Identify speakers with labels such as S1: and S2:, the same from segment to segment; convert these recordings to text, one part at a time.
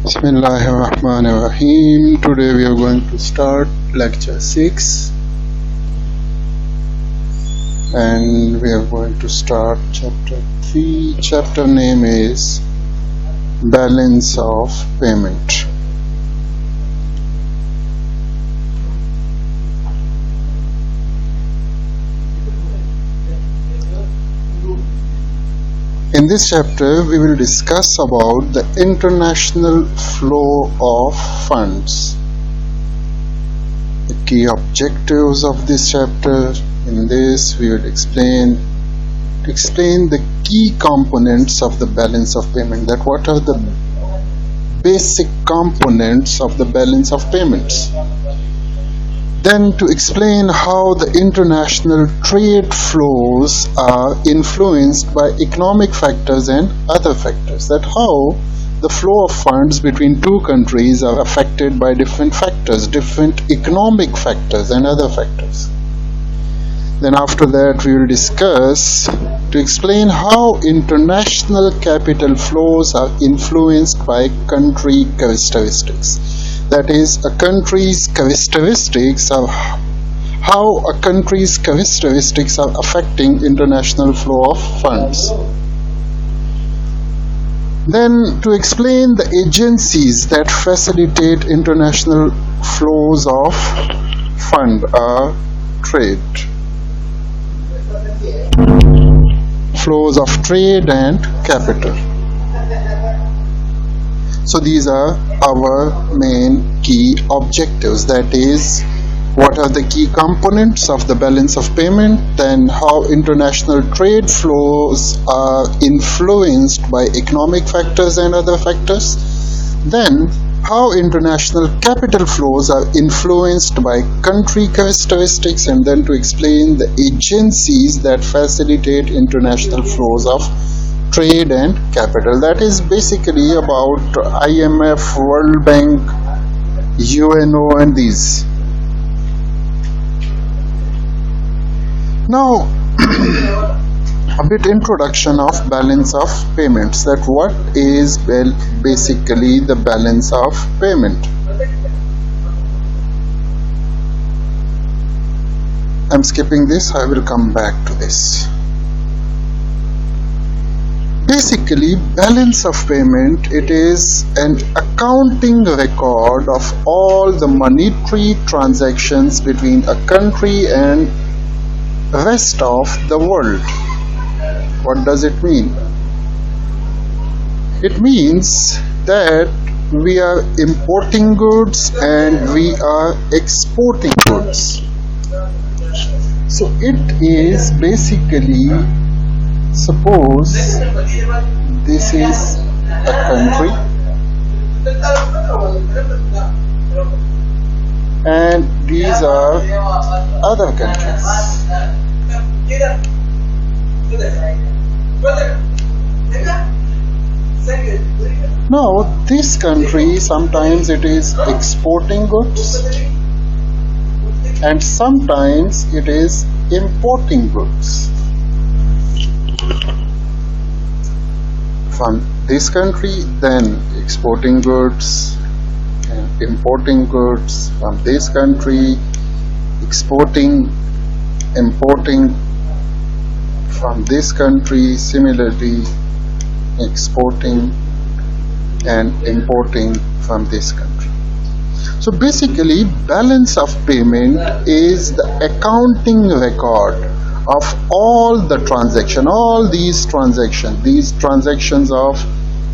S1: Bismillahirrahmanirrahim. Today we are going to start lecture 6 and we are going to start chapter 3. Chapter name is Balance of Payment. In this chapter, we will discuss about the international flow of funds. The key objectives of this chapter. In this, we will explain the key components of the balance of payment. That what are the basic components of the balance of payments. Then to explain how the international trade flows are influenced by economic factors and other factors. That how the flow of funds between two countries are affected by different factors, different economic factors and other factors. Then after that we will discuss to explain how international capital flows are influenced by country characteristics. That is, a country's characteristics of how a country's characteristics are affecting international flow of funds. Then to explain the agencies that facilitate international flows of fund are trade. Flows of trade and capital. So these are our main key objectives. That is, what are the key components of the balance of payment, then how international trade flows are influenced by economic factors and other factors, then how international capital flows are influenced by country characteristics, and then to explain the agencies that facilitate international flows of trade and capital. That is basically about IMF, World Bank, UNO and these. Now a bit introduction of balance of payments. That what is basically the balance of payment. I'm skipping this, I will come back to this. Basically, balance of payment, it is an accounting record of all the monetary transactions between a country and rest of the world. What does it mean? It means that we are importing goods and we are exporting goods. So it is basically, suppose this is a country and these are other countries. Now this country, sometimes it is exporting goods and sometimes it is importing goods from this country, then exporting goods and importing goods from this country, exporting, importing from this country, similarly exporting and importing from this country. So basically, balance of payment is the accounting record of all the these transactions of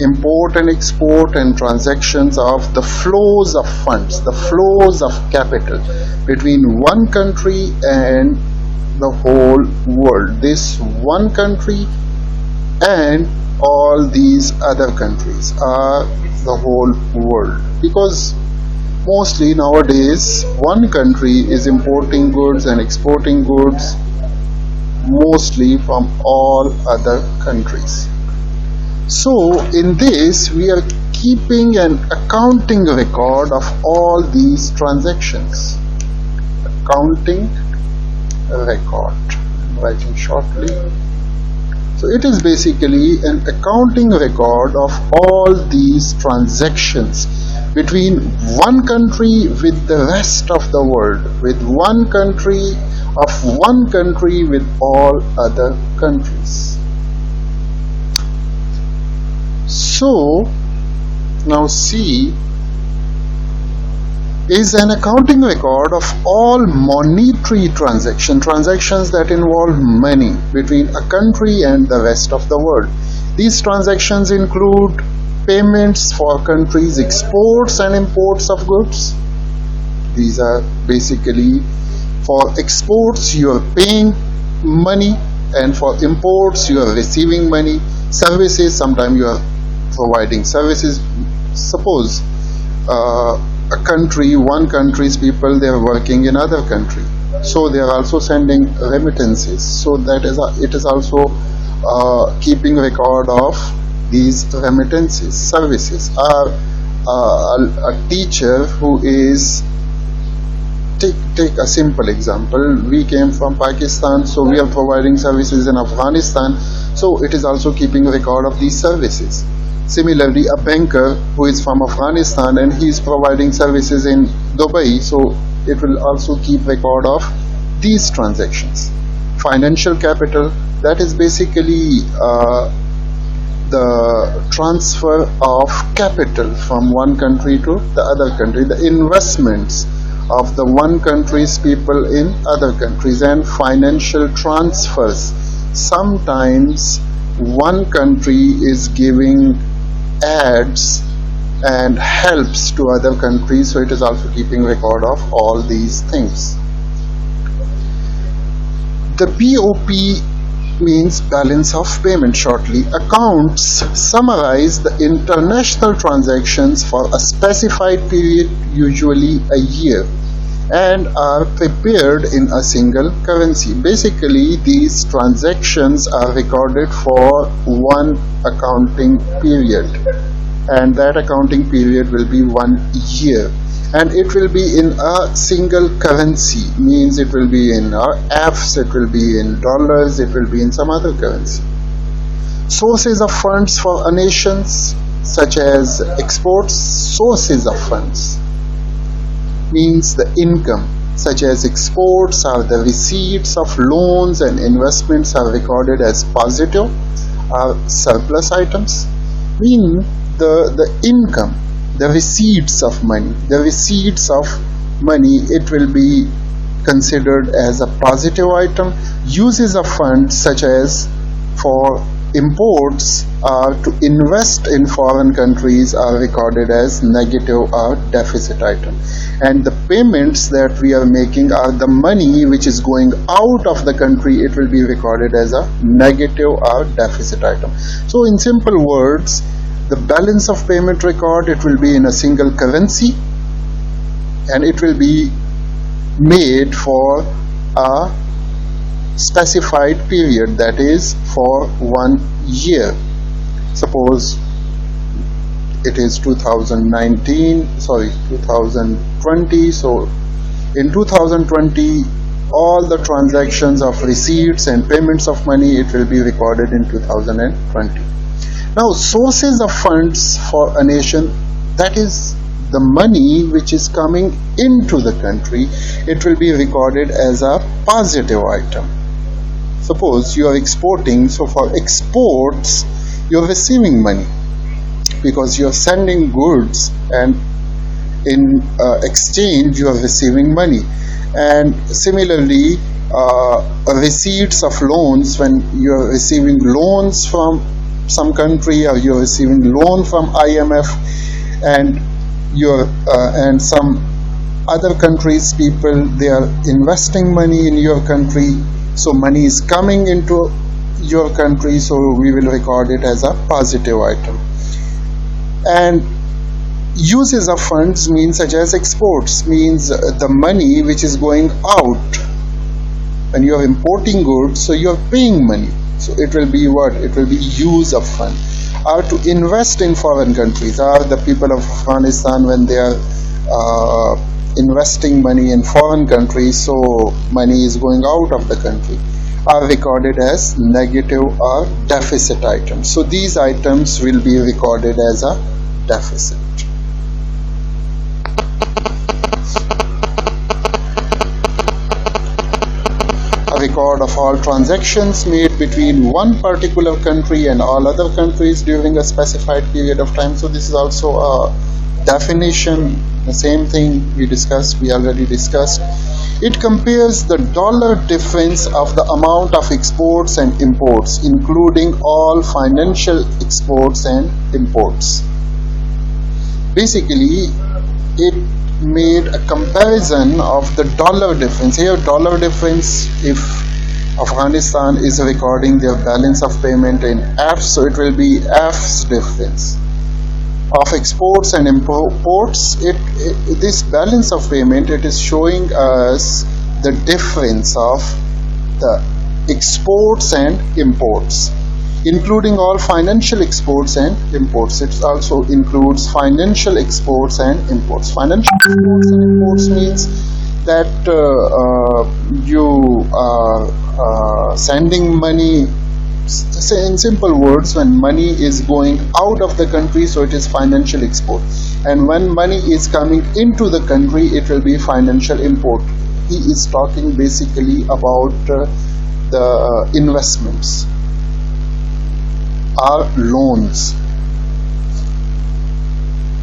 S1: import and export and transactions of the flows of funds, the flows of capital between one country and the whole world. This one country and all these other countries are the whole world, because mostly nowadays one country is importing goods and exporting goods mostly from all other countries. So in this we are keeping an accounting record of all these transactions. Accounting record. I'm writing shortly. So it is basically an accounting record of all these transactions between one country with the rest of the world, with one country with all other countries. So now C is an accounting record of all monetary transactions that involve money between a country and the rest of the world. These transactions include payments for countries' exports and imports of goods. These are basically, for exports you are paying money, and for imports you are receiving money. Services, sometimes you are providing services. Suppose one country's people, they are working in other country, so they are also sending remittances. So it is also keeping record of these remittances. Services are a teacher who is, take a simple example. We came from Pakistan, so we are providing services in Afghanistan, so it is also keeping record of these services. Similarly, a banker who is from Afghanistan and he is providing services in Dubai, so it will also keep record of these transactions. Financial capital, that is basically the transfer of capital from one country to the other country, the investments of the one country's people in other countries. And financial transfers, sometimes one country is giving aids and helps to other countries, so it is also keeping record of all these things. The BOP means balance of payment shortly. Accounts summarize the international transactions for a specified period, usually a year, and are prepared in a single currency. Basically, these transactions are recorded for one accounting period, and that accounting period will be 1 year, and it will be in a single currency, means it will be in Fs, it will be in dollars, it will be in some other currency. Sources of funds for a nation, such as exports. Sources of funds means the income, such as exports are the receipts of loans, and investments are recorded as positive or surplus items. Mean the income, the receipts of money, it will be considered as a positive item. Uses of funds, such as for imports are to invest in foreign countries, are recorded as negative or deficit item. And the payments that we are making are the money which is going out of the country, it will be recorded as a negative or deficit item. So in simple words, the balance of payment record, it will be in a single currency, and it will be made for a specified period, that is for 1 year. Suppose it is 2020, so in 2020 all the transactions of receipts and payments of money, it will be recorded in 2020. Now, sources of funds for a nation, that is the money which is coming into the country, it will be recorded as a positive item. Suppose you are exporting, so for exports you are receiving money because you are sending goods, and in exchange you are receiving money. And similarly, receipts of loans, when you are receiving loans from some country, or you are receiving loan from IMF, and and some other countries' people, they are investing money in your country, so money is coming into your country, so we will record it as a positive item. And uses of funds means, such as exports, means the money which is going out. When you are importing goods, so you are paying money, so it will be what? It will be use of fund. Or to invest in foreign countries, are the people of Afghanistan, when they are investing money in foreign countries, so money is going out of the country. are recorded as negative or deficit items. So these items will be recorded as a deficit. A record of all transactions made between one particular country and all other countries during a specified period of time. So this is also a definition, the same thing we already discussed. It compares the dollar difference of the amount of exports and imports, including all financial exports and imports. Basically, it made a comparison of the dollar difference. Here, dollar difference, if Afghanistan is recording their balance of payment in F, so it will be F's difference. Of exports and imports, this balance of payment, it is showing us the difference of the exports and imports, including all financial exports and imports. It also includes financial exports and imports. Financial exports and imports means that you are sending money. In simple words, when money is going out of the country, so it is financial export, and when money is coming into the country, it will be financial import. He is talking basically about the investments or loans.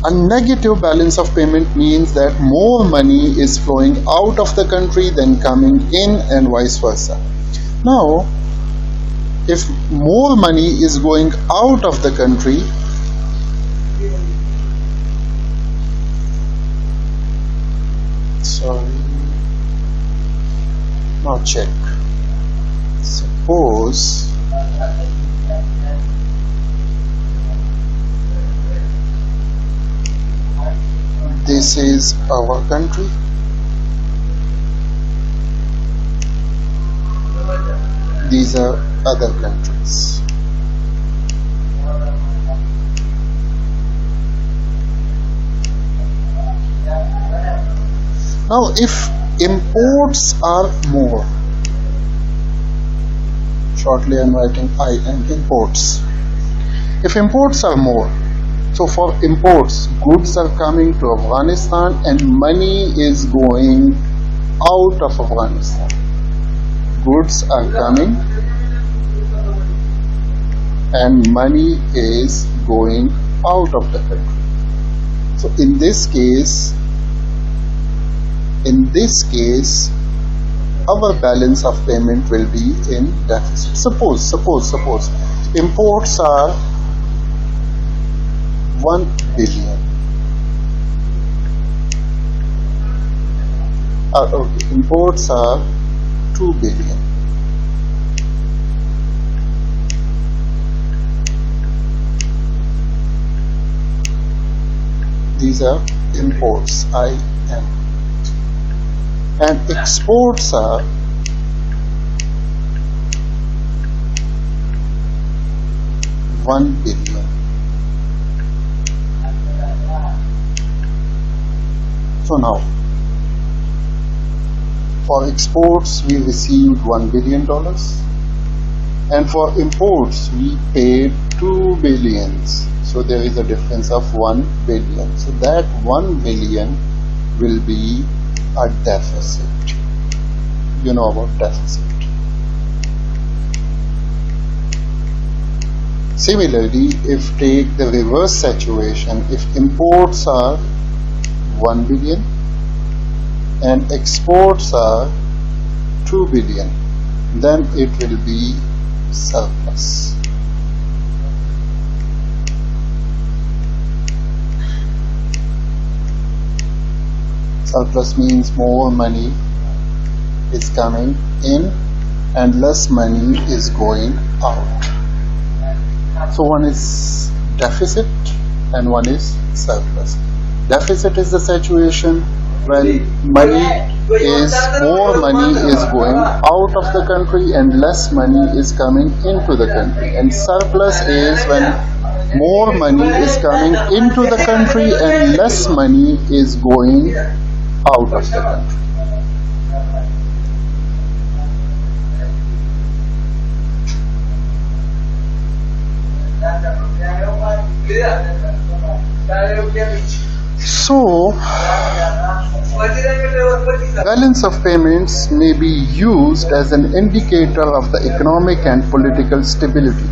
S1: A negative balance of payment means that more money is flowing out of the country than coming in, and vice versa. Now, if more money is going out of the country, now check. Suppose this is our country. These are other countries. Now, if imports are more, shortly I am writing IN, imports. If imports are more, so for imports, goods are coming to Afghanistan and money is going out of Afghanistan. Goods are coming and money is going out of the country. So in this case, our balance of payment will be in deficit. Suppose imports are 1 billion. Imports are 2 billion. These are imports, IM. And exports are 1 billion. So now, for exports we received $1 billion, and for imports we paid 2 billions. So there is a difference of 1 billion. So that 1 billion will be a deficit. You know about deficit. Similarly, if take the reverse situation, if imports are 1 billion and exports are 2 billion, then it will be surplus. Surplus means more money is coming in and less money is going out. So one is deficit and one is surplus. Deficit is the situation when more money is going out of the country and less money is coming into the country. And surplus is when more money is coming into the country and less money is going out of the country. So, balance of payments may be used as an indicator of the economic and political stability.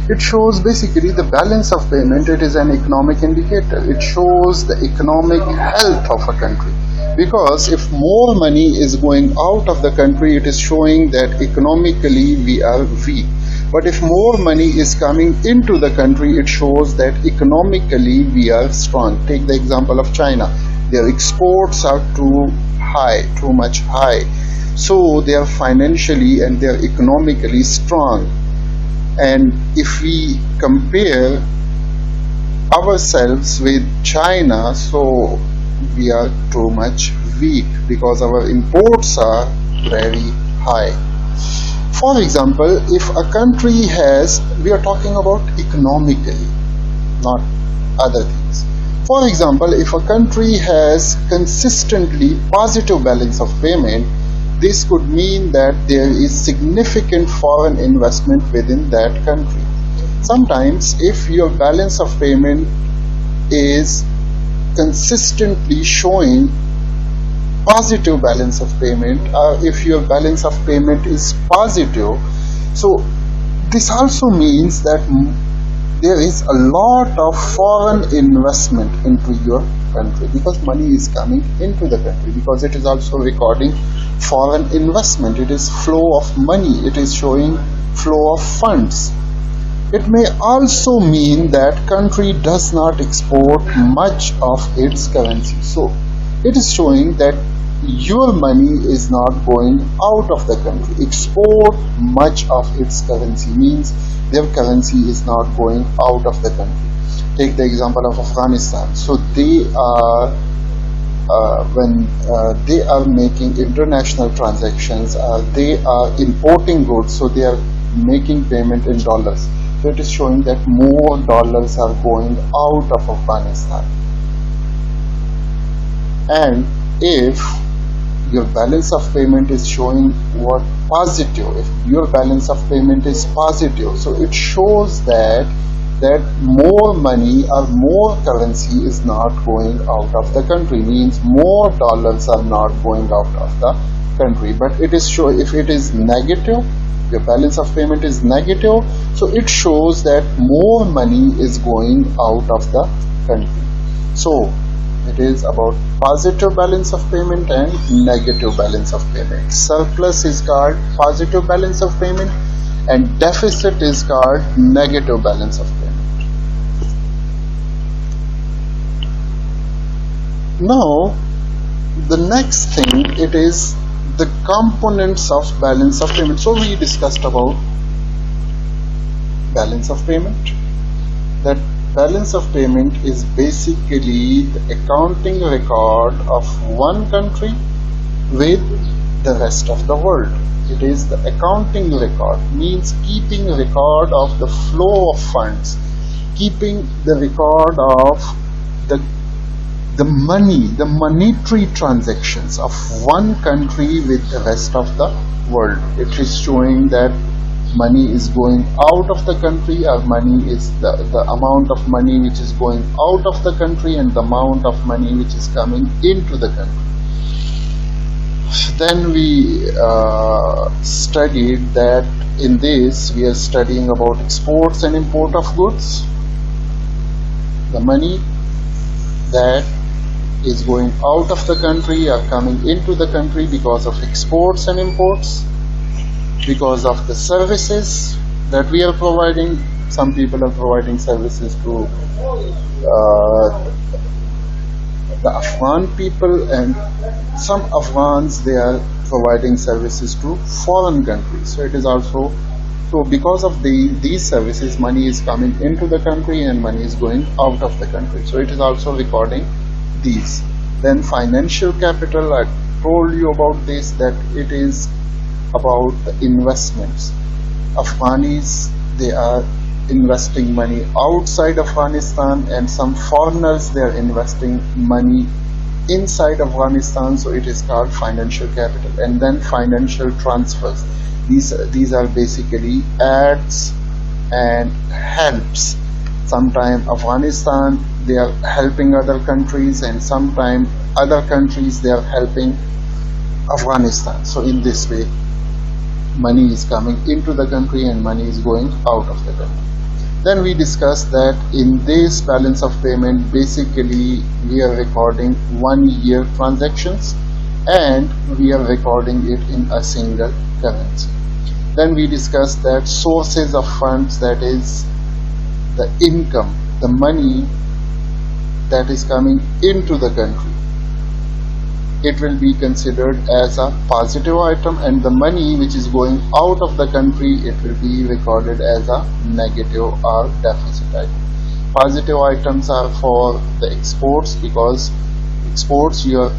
S1: It shows basically the balance of payment. It is an economic indicator. It shows the economic health of a country. Because if more money is going out of the country, it is showing that economically we are weak. But if more money is coming into the country, it shows that economically we are strong. Take the example of China. Their exports are too much high. So they are financially and they are economically strong. And if we compare ourselves with China, so we are too much weak because our imports are very high. For example, if a country has, we are talking about economically, not other things. For example, if a country has consistently positive balance of payment, this could mean that there is significant foreign investment within that country. Sometimes, if your balance of payment is consistently showing positive balance of payment, or if your balance of payment is positive, so this also means that there is a lot of foreign investment into your country because money is coming into the country, because it is also recording foreign investment. It is flow of money. It is showing flow of funds. It may also mean that country does not export much of its currency. So it is showing that your money is not going out of the country. Export much of its currency means their currency is not going out of the country. Take the example of Afghanistan. So they are when they are making international transactions, they are importing goods, so they are making payment in dollars. So it is showing that more dollars are going out of Afghanistan. And if your balance of payment is showing what positive, if your balance of payment is positive, so it shows that more money or more currency is not going out of the country, means more dollars are not going out of the country. But it is show, if it is negative, your balance of payment is negative, so it shows that more money is going out of the country. So it is about positive balance of payment and negative balance of payment. Surplus is called positive balance of payment and deficit is called negative balance of payment. Now the next thing, it is the components of balance of payment. So we discussed about balance of payment. That balance of payment is basically the accounting record of one country with the rest of the world. It is the accounting record, means keeping record of the flow of funds, keeping the record of the money, the monetary transactions of one country with the rest of the world. It is showing that money is going out of the country, or money is the amount of money which is going out of the country and the amount of money which is coming into the country. Then we studied that in this we are studying about exports and import of goods. The money that is going out of the country or coming into the country because of exports and imports, because of the services that we are providing. Some people are providing services to the Afghan people, and some Afghans, they are providing services to foreign countries. So it is also, so because of these services, money is coming into the country and money is going out of the country. So it is also recording these. Then financial capital, I told you about this, that it is about the investments. Afghanis, they are investing money outside Afghanistan, and some foreigners, they are investing money inside Afghanistan. So it is called financial capital. And then financial transfers. These are basically aids and helps Sometime Afghanistan, they are helping other countries, and sometime other countries, they are helping Afghanistan. So in this way, money is coming into the country and money is going out of the country. Then we discussed that in this balance of payment, basically we are recording 1 year transactions and we are recording it in a single currency. Then we discussed that sources of funds, that is the income, the money that is coming into the country, it will be considered as a positive item, and the money which is going out of the country, it will be recorded as a negative or deficit item. Positive items are for the exports, because exports you are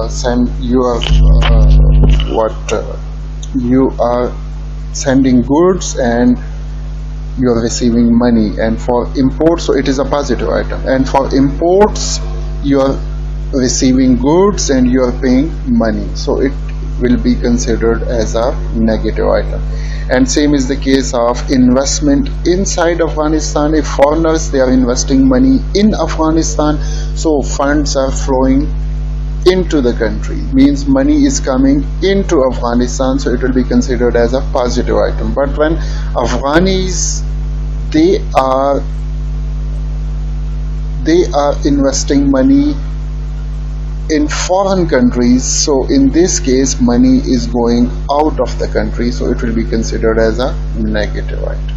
S1: sending goods and you are receiving money, and for imports, so it is a positive item, and for imports you are receiving goods and you are paying money, so it will be considered as a negative item. And same is the case of investment inside Afghanistan. If foreigners, they are investing money in Afghanistan, so funds are flowing into the country, means money is coming into Afghanistan, so it will be considered as a positive item. But when Afghanis, they are investing money in foreign countries, so in this case money is going out of the country, so it will be considered as a negative item.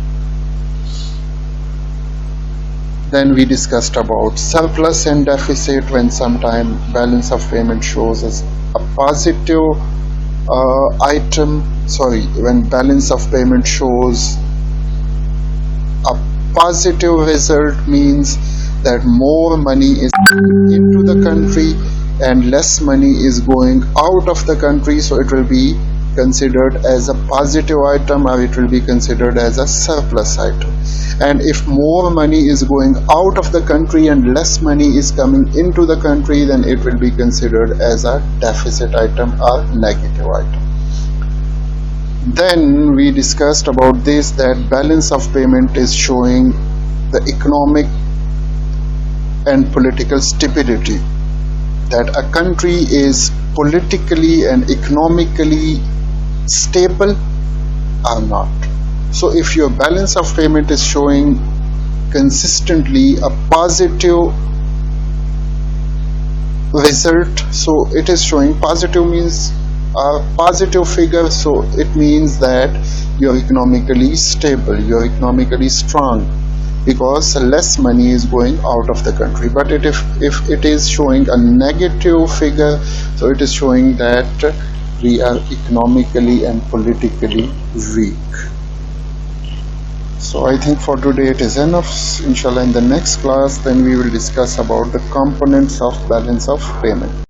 S1: Then we discussed about surplus and deficit, when sometime balance of payment shows as a positive when balance of payment shows a positive result, means that more money is coming into the country and less money is going out of the country, so it will be considered as a positive item, or it will be considered as a surplus item. And if more money is going out of the country and less money is coming into the country, then it will be considered as a deficit item or negative item. Then we discussed about this, that balance of payment is showing the economic and political stability, that a country is politically and economically stable or not. So if your balance of payment is showing consistently a positive result, so it is showing positive, means a positive figure, so it means that you are economically stable, you are economically strong, because less money is going out of the country. But if it is showing a negative figure, so it is showing that we are economically and politically weak. So I think for today it is enough. Inshallah, in the next class, then we will discuss about the components of balance of payment.